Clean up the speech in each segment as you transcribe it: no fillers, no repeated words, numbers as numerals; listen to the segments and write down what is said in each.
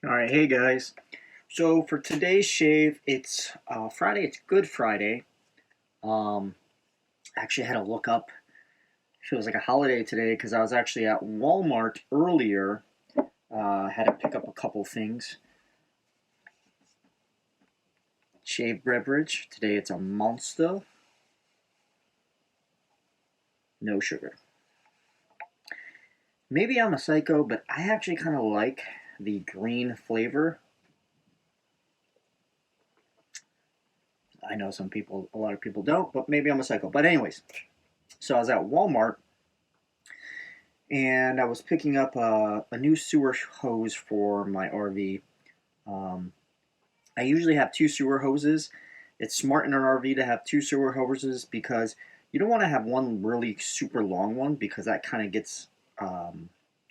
Alright, hey guys. So for today's shave, it's Friday. It's Good Friday. Um, actually had to look up. Feels like a holiday today because I was actually at Walmart earlier. Had to pick up a couple things. Shave beverage. Today it's a Monster. No sugar. Maybe I'm a psycho, but I actually kind of like the green flavor. I know a lot of people don't, but maybe I'm a psycho. But anyways, so I was at Walmart and I was picking up a new sewer hose for my RV. Um, I usually have two sewer hoses. It's smart in an RV to have two sewer hoses because you don't want to have one really super long one because that kind of gets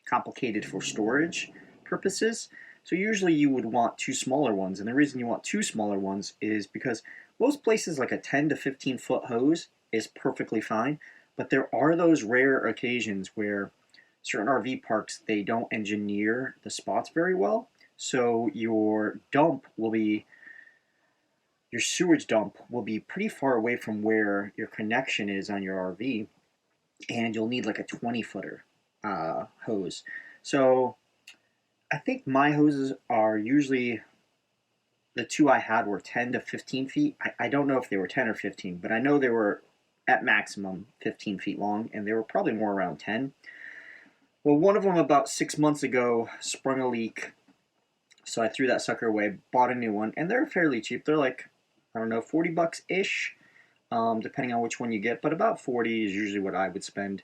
complicated for storage purposes. So usually you would want two smaller ones, and the reason you want two smaller ones is because most places like a 10 to 15-foot hose is perfectly fine, but there are those rare occasions where certain RV parks they don't engineer the spots very well. So your sewage dump will be pretty far away from where your connection is on your RV, and you'll need like a 20-footer hose. So I think my hoses are usually the two I had were 10 to 15 feet. I don't know if they were 10 or 15, but I know they were at maximum 15 feet long, and they were probably more around 10. Well, one of them about 6 months ago sprung a leak, so I threw that sucker away, bought a new one, and they're fairly cheap. They're like, I don't know, 40 bucks ish, depending on which one you get, but about 40 is usually what I would spend.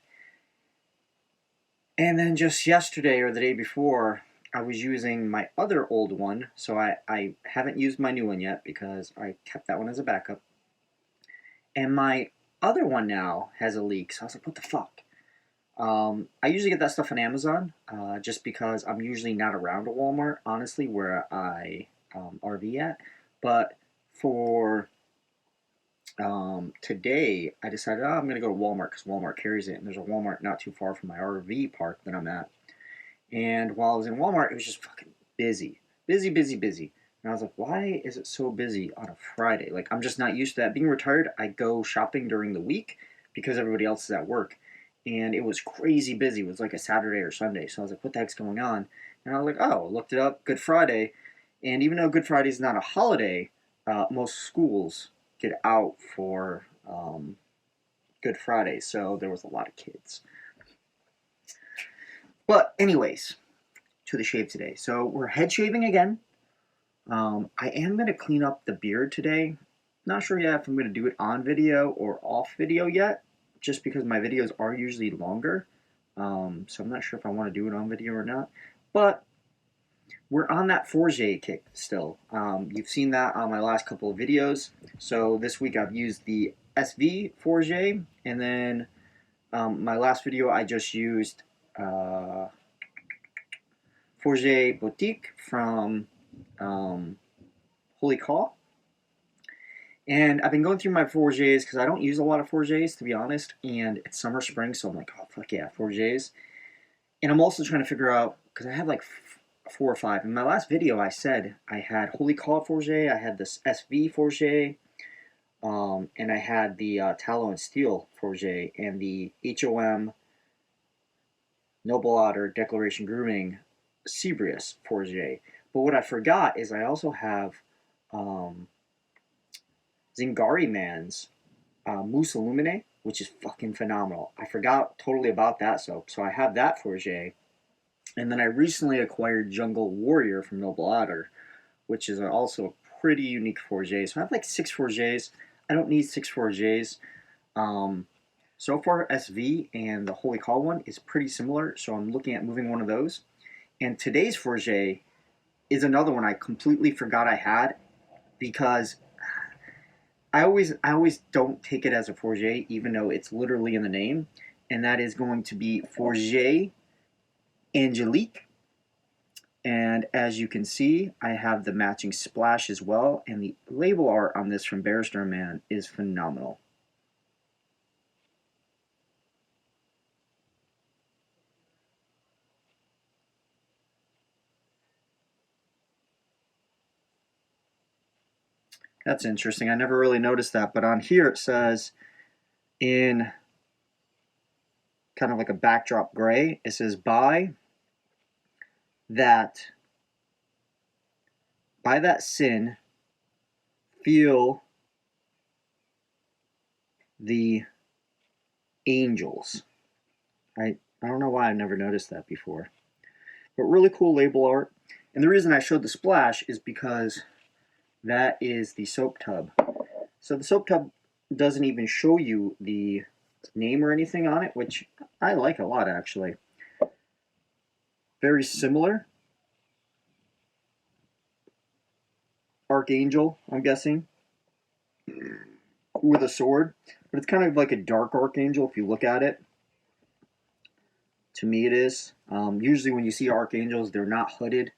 And then just yesterday or the day before, I was using my other old one, so I haven't used my new one yet because I kept that one as a backup. And my other one now has a leak, so I was like, what the fuck? I usually get that stuff on Amazon, just because I'm usually not around a Walmart, honestly, where I RV at. But for today, I decided I'm going to go to Walmart because Walmart carries it, and there's a Walmart not too far from my RV park that I'm at. And while I was in Walmart, it was just fucking busy, busy, busy, busy. And I was like, why is it so busy on a Friday? Like, I'm just not used to that. Being retired, I go shopping during the week because everybody else is at work. And it was crazy busy. It was like a Saturday or Sunday. So I was like, what the heck's going on? And I was like, oh, looked it up, Good Friday. And even though Good Friday is not a holiday, most schools get out for Good Friday. So there was a lot of kids. But, anyways, to the shave today. So we're head shaving again. I am going to clean up the beard today. Not sure yet if I'm going to do it on video or off video yet, just because my videos are usually longer. So I'm not sure if I want to do it on video or not. But we're on that Fougere kick still. You've seen that on my last couple of videos. So this week I've used the SV Fougere, and then my last video I just used Fougere Boutique from Holy Call. And I've been going through my Fougères because I don't use a lot of Fougères, to be honest. And it's summer, spring, so I'm like, oh, fuck yeah, Fougères. And I'm also trying to figure out, because I have like 4 or 5. In my last video, I said I had Holy Call Fougere, I had this SV Fougere, and I had the Tallow and Steel Fougere, and the HOM Noble Otter Declaration Grooming Cebrius Fougere. But what I forgot is I also have Zingari Man's Mousse Illumine, which is fucking phenomenal. I forgot totally about that soap, so I have that Fougere. And then I recently acquired Jungle Warrior from Noble Otter, which is also a pretty unique Fougere. So I have like 6 Fougères. I don't need 6 Fougères. So far, SV and the Holy Call one is pretty similar, so I'm looking at moving one of those. And today's Fougere is another one I completely forgot I had because I always don't take it as a Fougere, even though it's literally in the name, and that is going to be Fougere Angelique. And as you can see, I have the matching splash as well, and the label art on this from Barrister Man is phenomenal. That's interesting. I never really noticed that, but on here it says in kind of like a backdrop gray, it says by that sin, feel the angels. I don't know why I've never noticed that before. But really cool label art. And the reason I showed the splash is because that is the soap tub. So the soap tub doesn't even show you the name or anything on it, which I like a lot actually. Very similar. Archangel, I'm guessing, with a sword. But it's kind of like a dark archangel if you look at it. To me it is. Usually when you see archangels, they're not hooded.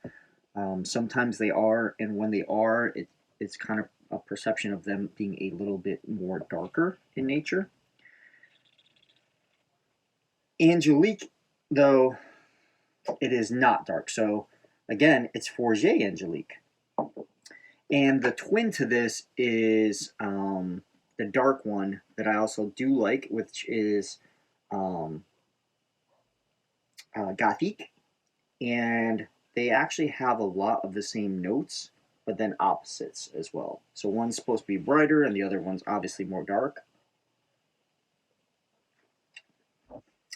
Sometimes they are, and when they are, it's kind of a perception of them being a little bit more darker in nature. Angelique, though, it is not dark. So again, it's Fougere Angelique. And the twin to this is the dark one that I also do like, which is Gothique. And they actually have a lot of the same notes, but then opposites as well. So one's supposed to be brighter and the other one's obviously more dark.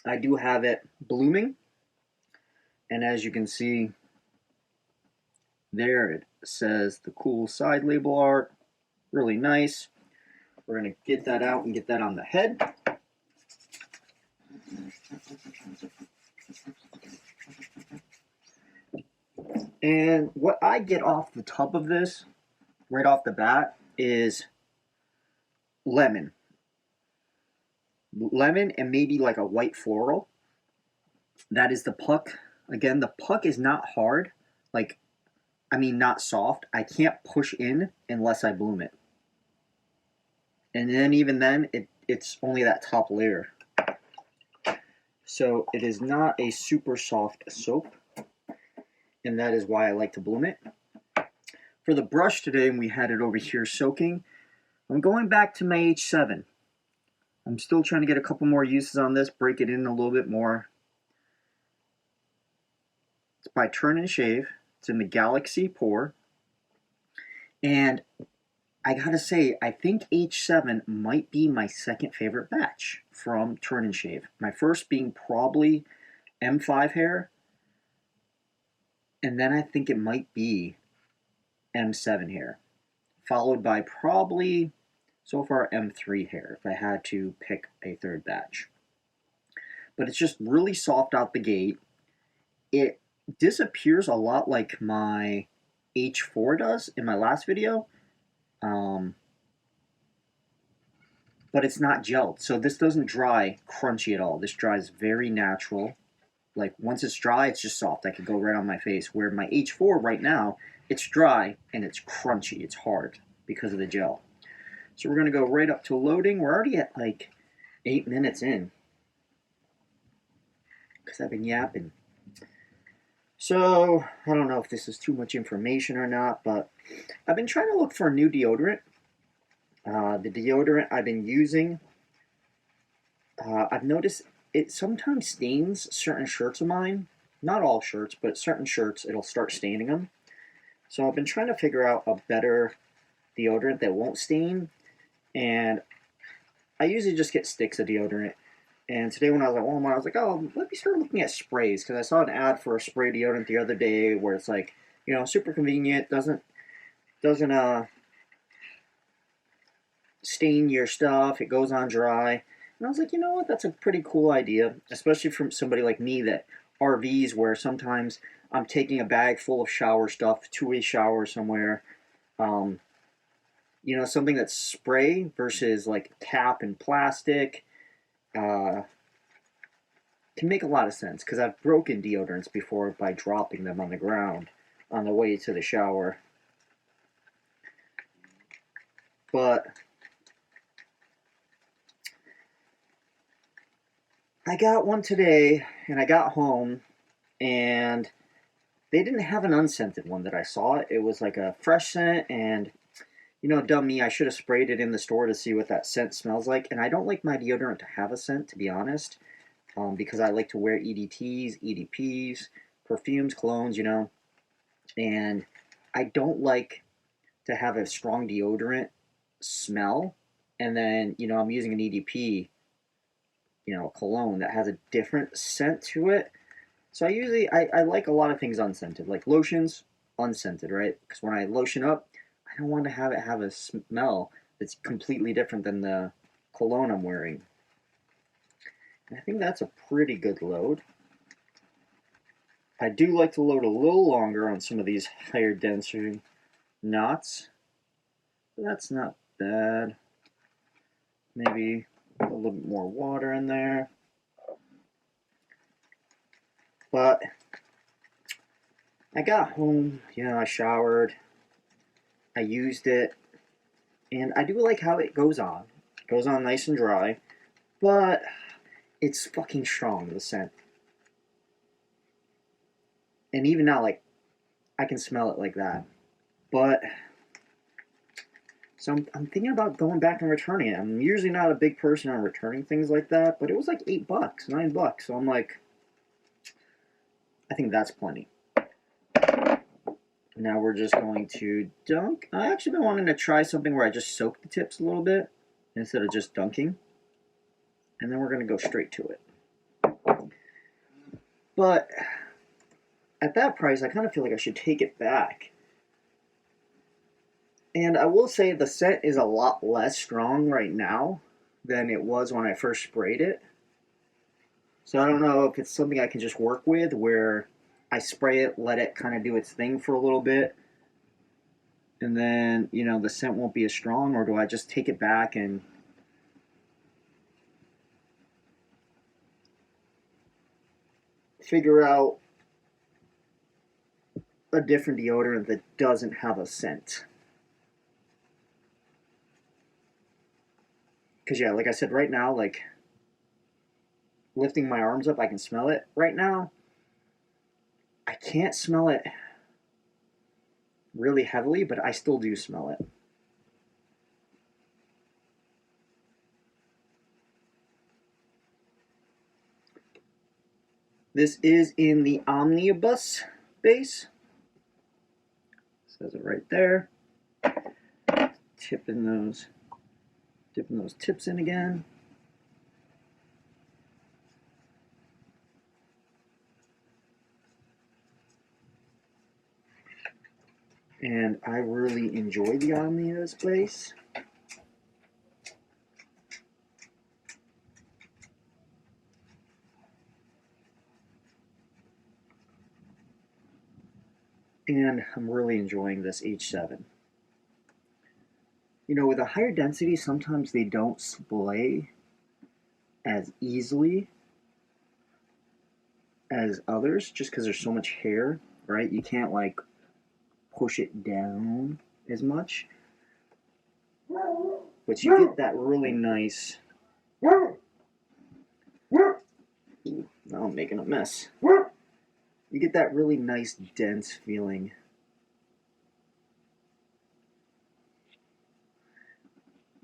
I do have it blooming, and as you can see there, it says the cool side label art, really nice. We're going to get that out and get that on the head. And what I get off the tub of this, right off the bat, is lemon. Lemon and maybe like a white floral. That is the puck. Again, the puck is not hard. Like, I mean, not soft. I can't push in unless I bloom it. And then even then, it's only that top layer. So it is not a super soft soap. And that is why I like to bloom it. For the brush today, we had it over here soaking. I'm going back to my H7. I'm still trying to get a couple more uses on this, break it in a little bit more. It's by Turn and Shave. It's in the Galaxy Pour. And I gotta say, I think H7 might be my second favorite batch from Turn and Shave. My first being probably M5 hair. And then I think it might be M7 hair. Followed by probably, so far, M3 hair, if I had to pick a third batch. But it's just really soft out the gate. It disappears a lot like my H4 does in my last video. But it's not gelled. So this doesn't dry crunchy at all. This dries very natural. Like once it's dry, it's just soft. I could go right on my face. Where my H4 right now, it's dry and it's crunchy. It's hard because of the gel. So we're going to go right up to loading. We're already at like 8 minutes in because I've been yapping. So I don't know if this is too much information or not, but I've been trying to look for a new deodorant. The deodorant I've been using, I've noticed it sometimes stains certain shirts of mine. Not all shirts, but certain shirts, it'll start staining them. So I've been trying to figure out a better deodorant that won't stain. And I usually just get sticks of deodorant. And today when I was at Walmart, I was like, oh, let me start looking at sprays. Because I saw an ad for a spray deodorant the other day where it's like, you know, super convenient, doesn't stain your stuff, it goes on dry. And I was like, you know what, that's a pretty cool idea, especially from somebody like me that RVs where sometimes I'm taking a bag full of shower stuff to a shower somewhere. You know, something that's spray versus like cap and plastic can make a lot of sense because I've broken deodorants before by dropping them on the ground on the way to the shower. But I got one today, and I got home, and they didn't have an unscented one that I saw. It was like a fresh scent, and You know, dumb me, I should have sprayed it in the store to see what that scent smells like. And I don't like my deodorant to have a scent, to be honest, because I like to wear EDTs, EDPs, perfumes, colognes, you know. And I don't like to have a strong deodorant smell. And then, you know, I'm using an EDP, you know, a cologne that has a different scent to it. So I like a lot of things unscented, like lotions, unscented, right? Because when I lotion up, I don't want to have it have a smell that's completely different than the cologne I'm wearing. And I think that's a pretty good load. I do like to load a little longer on some of these higher density knots. But that's not bad. Maybe a little bit more water in there. But I got home, you know, I showered, I used it, and I do like how it goes on. It goes on nice and dry, but it's fucking strong, the scent. And even now, like, I can smell it like that. But, so I'm thinking about going back and returning it. I'm usually not a big person on returning things like that, but it was like $8, $9. So I'm like, I think that's plenty. Now we're just going to dunk. I actually been wanting to try something where I just soak the tips a little bit instead of just dunking. And then we're going to go straight to it. But at that price, I kind of feel like I should take it back. And I will say the scent is a lot less strong right now than it was when I first sprayed it. So I don't know if it's something I can just work with where I spray it, let it kind of do its thing for a little bit, and then, you know, the scent won't be as strong, or do I just take it back and figure out a different deodorant that doesn't have a scent? Because, yeah, like I said, right now, like, lifting my arms up, I can smell it. Right now, I can't smell it really heavily, but I still do smell it. This is in the Omnibus base. Says it right there. Dipping those tips in again. And I really enjoy the Omnibus base. And I'm really enjoying this H7. You know, with a higher density, sometimes they don't splay as easily as others just because there's so much hair, right? You can't like push it down as much. But you get that really nice. Ooh, now I'm making a mess. You get that really nice, dense feeling.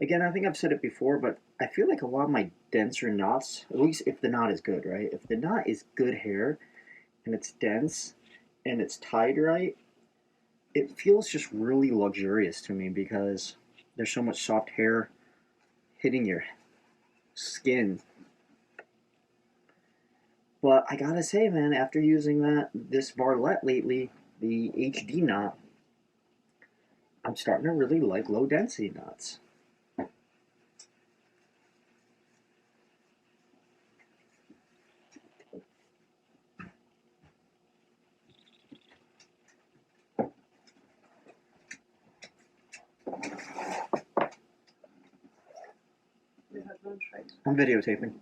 Again, I think I've said it before, but I feel like a lot of my denser knots, at least if the knot is good, right? If the knot is good hair and it's dense and it's tied right, it feels just really luxurious to me because there's so much soft hair hitting your skin. But I gotta say, man, after using this Barlette lately, the HD knot, I'm starting to really like low density knots. I'm videotaping.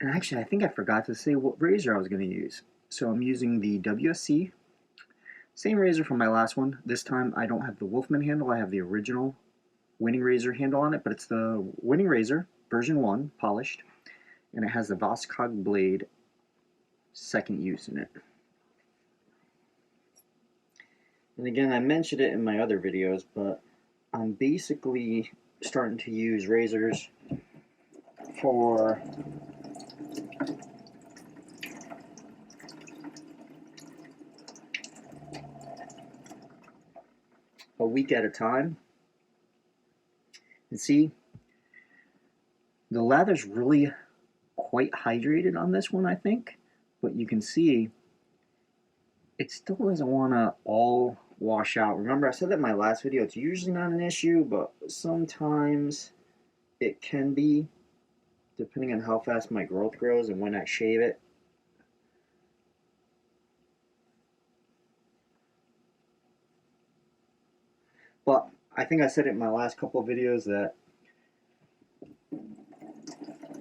And actually, I think I forgot to say what razor I was going to use. So I'm using the WSC, same razor from my last one. This time I don't have the Wolfman handle, I have the original Winning Razor handle on it, but it's the Winning Razor version 1, polished, and it has the Voskhod blade second use in it. And again, I mentioned it in my other videos, but I'm basically starting to use razors for a week at a time. And see, the lather's really quite hydrated on this one, I think, but you can see it still doesn't want to all wash out. Remember, I said that in my last video, it's usually not an issue, but sometimes it can be, depending on how fast my growth grows and when I shave it. But I think I said it in my last couple of videos that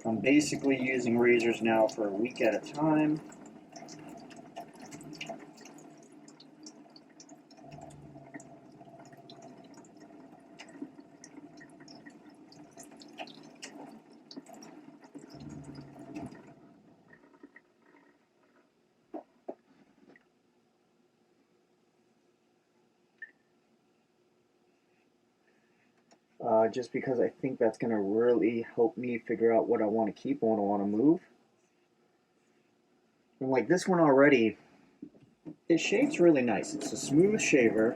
I'm basically using razors now for a week at a time. Just because I think that's going to really help me figure out what I want to keep and what I want to move. And like this one already, it shaves really nice. It's a smooth shaver.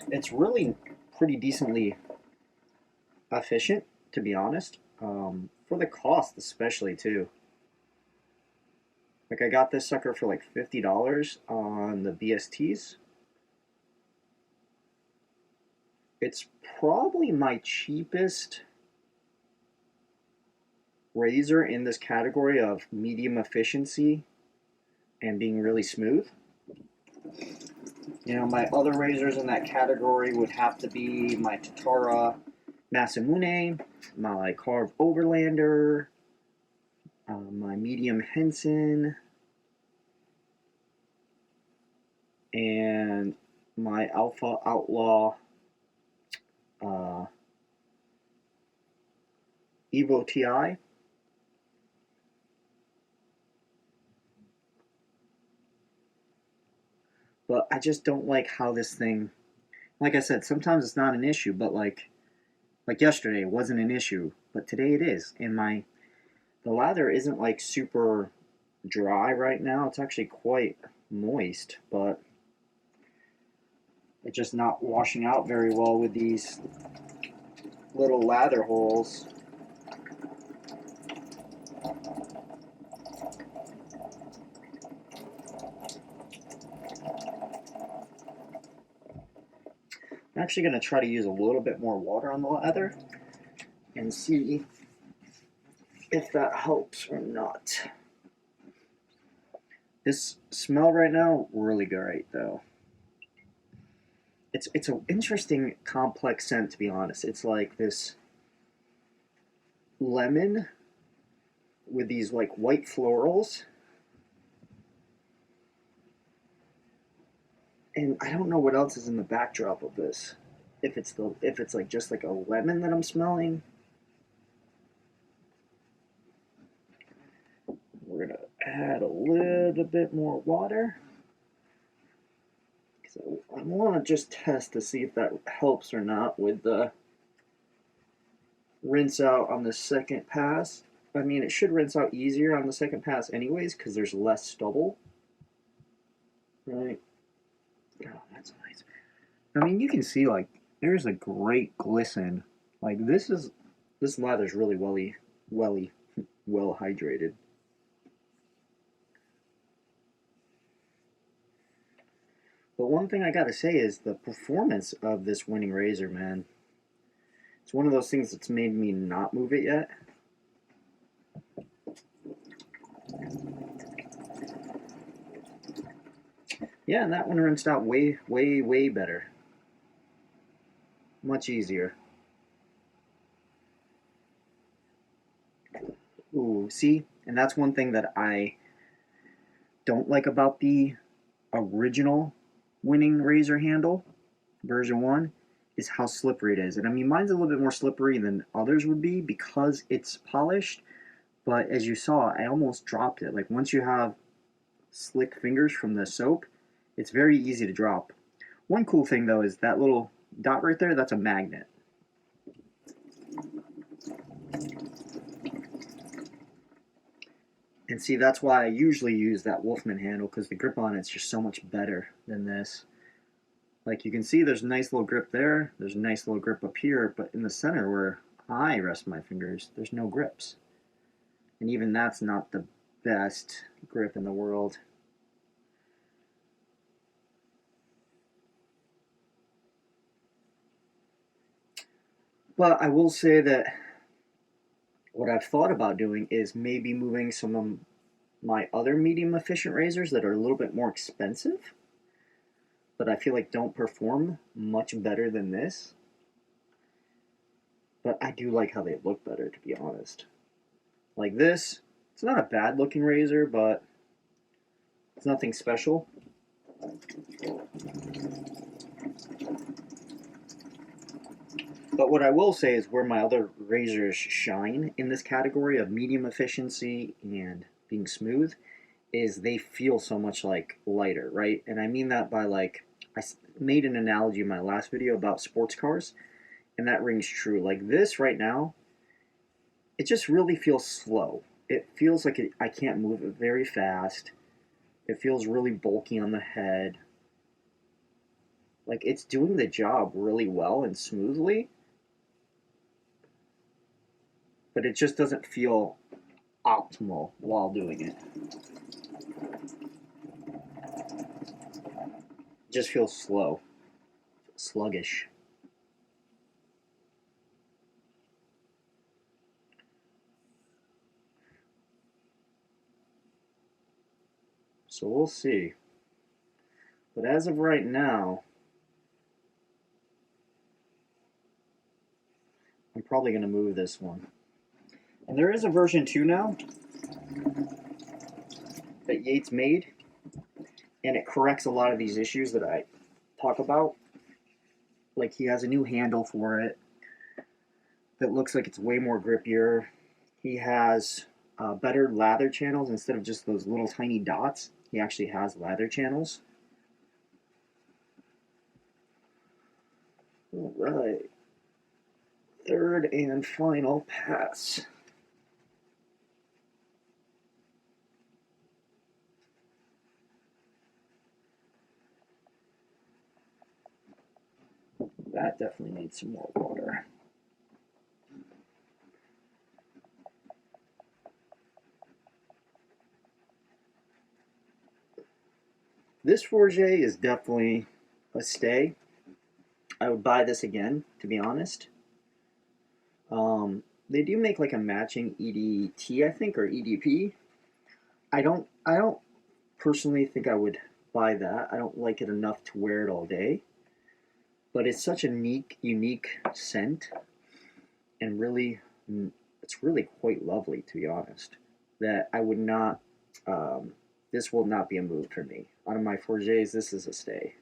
It's really pretty decently efficient, to be honest, for the cost especially too. Like I got this sucker for like $50 on the BSTs. It's probably my cheapest razor in this category of medium efficiency and being really smooth. You know, my other razors in that category would have to be my Tatara Masamune, my Carve Overlander, my medium Henson, and my Alpha Outlaw Evo TI. But I just don't like how this thing, like I said, sometimes it's not an issue, but like yesterday it wasn't an issue, but today it is. And the lather isn't like super dry right now. It's actually quite moist, but it's just not washing out very well with these little lather holes. I'm actually going to try to use a little bit more water on the lather and see if that helps or not. This smell right now, really great though. It's an interesting complex scent, to be honest. It's like this lemon with these like white florals. And I don't know what else is in the backdrop of this. If it's like just like a lemon that I'm smelling. We're gonna add a little bit more water. So I want to just test to see if that helps or not with the rinse out on the second pass. I mean, it should rinse out easier on the second pass anyways because there's less stubble. Right? Oh, that's nice. I mean, you can see like there's a great glisten. Like this lather's really well hydrated. But one thing I gotta say is the performance of this Winning Razor, man. It's one of those things that's made me not move it yet. Yeah, and that one rinsed out way better. Much easier. Ooh, see? And that's one thing that I don't like about the original winning razor handle, version 1, is how slippery it is. And I mean, mine's a little bit more slippery than others would be because it's polished, but as you saw, I almost dropped it. Like, once you have slick fingers from the soap, it's very easy to drop. One cool thing, though, is that little dot right there, that's a magnet. And see, that's why I usually use that Wolfman handle, because the grip on it's just so much better than this. Like, you can see there's a nice little grip there, there's a nice little grip up here, but in the center where I rest my fingers, there's no grips. And even that's not the best grip in the world. But I will say that what I've thought about doing is maybe moving some of my other medium efficient razors that are a little bit more expensive, but I feel like don't perform much better than this. But I do like how they look better, to be honest. Like this, it's not a bad looking razor, but it's nothing special. But what I will say is where my other razors shine in this category of medium efficiency and being smooth is they feel so much like lighter, right? And I mean that by, like, I made an analogy in my last video about sports cars, and that rings true. Like this right now, it just really feels slow. It feels like I can't move it very fast. It feels really bulky on the head. Like, it's doing the job really well and smoothly, but it just doesn't feel optimal while doing it. It just feels slow, sluggish. So we'll see. But as of right now, I'm probably going to move this one. And there is a version 2 now that Yates made, and it corrects a lot of these issues that I talk about. Like, he has a new handle for it that looks like it's way more grippier. He has better lather channels instead of just those little tiny dots. He actually has lather channels. All right. Third and final pass. That definitely needs some more water. This Fougere is definitely a stay. I would buy this again, to be honest. They do make like a matching EDT, I think, or EDP. I don't personally think I would buy that. I don't like it enough to wear it all day. But it's such a unique scent, and really, it's really quite lovely, to be honest, that I would not, this will not be a move for me. Out of my Fougères, this is a stay.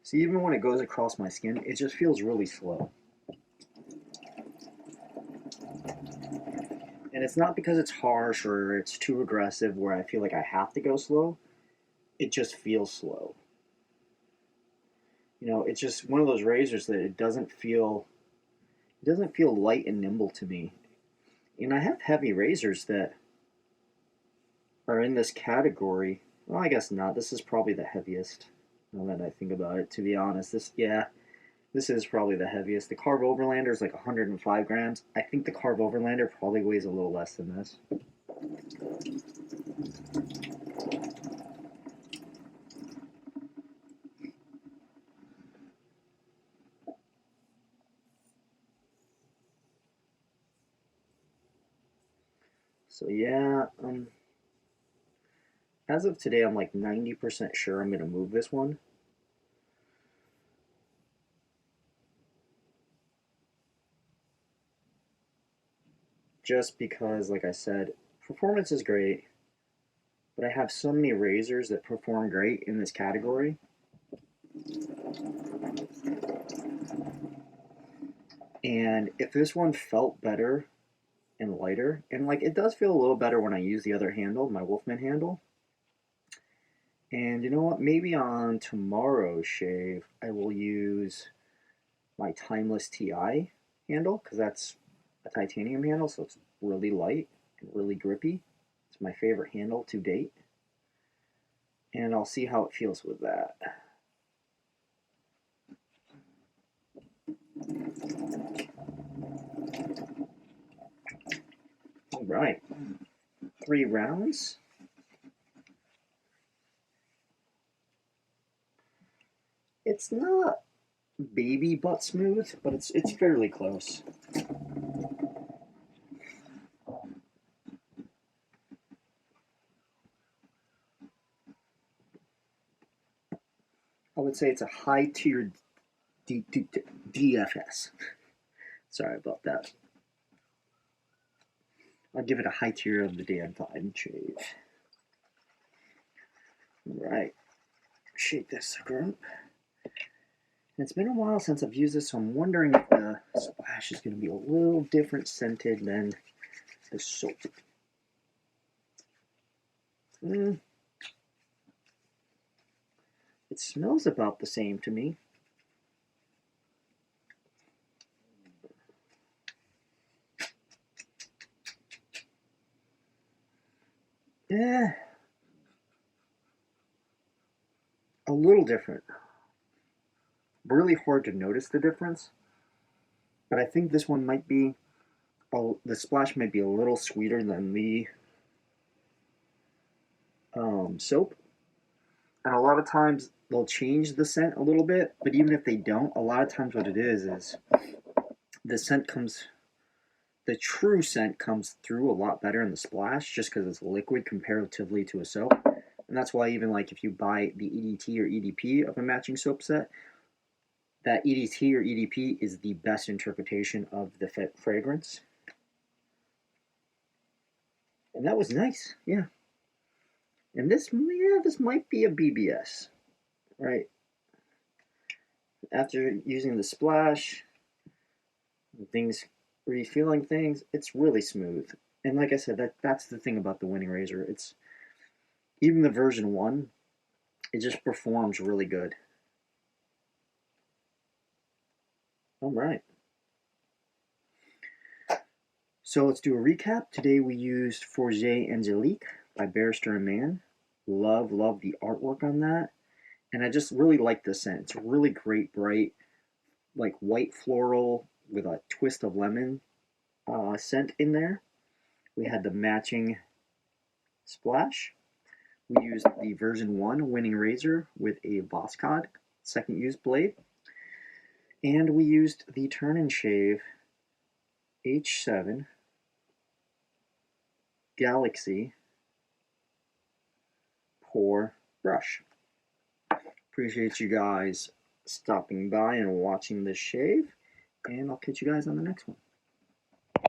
See, even when it goes across my skin, it just feels really slow. And it's not because it's harsh or it's too aggressive where I feel like I have to go slow. It just feels slow. You know, it's just one of those razors that it doesn't feel light and nimble to me. And I have heavy razors that are in this category. Well, I guess not. This is probably the heaviest. Now that I think about it, to be honest, this is probably the heaviest. The Carve Overlander is like 105 grams. I think the Carve Overlander probably weighs a little less than this. So yeah, As of today, I'm like 90% sure I'm going to move this one. Just because, like I said, performance is great, but I have so many razors that perform great in this category. And if this one felt better and lighter, and like it does feel a little better when I use the other handle, my Wolfman handle. And you know what? Maybe on tomorrow's shave, I will use my Timeless TI handle, because that's a titanium handle, so it's really light and really grippy. It's my favorite handle to date. And I'll see how it feels with that. All right, 3 rounds. It's not baby butt smooth, but it's fairly close. I would say it's a high tier DFS. Sorry about that. I'll give it a high tier of the Dan Fine shave. All right, shake this sucker up. And it's been a while since I've used this, so I'm wondering if the splash is going to be a little different scented than the soap. It smells about the same to me. A little different. Really hard to notice the difference, but I think this one might be, the splash might be a little sweeter than the soap. And a lot of times they'll change the scent a little bit, but even if they don't, a lot of times what it is the scent comes, the true scent comes through a lot better in the splash, just because it's liquid comparatively to a soap. And that's why even like if you buy the EDT or EDP of a matching soap set, that EDT or EDP is the best interpretation of the fragrance. And that was nice, yeah. And this might be a BBS, right? After using the splash, things, refilling things, it's really smooth. And like I said, that's the thing about the Winning Razor. It's even the version 1, it just performs really good. All right. So let's do a recap. Today we used Fougere Angelique by Barrister and Mann. Love the artwork on that. And I just really like the scent. It's a really great, bright, like white floral with a twist of lemon scent in there. We had the matching splash. We used the version 1 Winning Razor with a Voskhod second use blade. And we used the Turn and Shave H7 Galaxy Pour Brush. Appreciate you guys stopping by and watching this shave, and I'll catch you guys on the next one.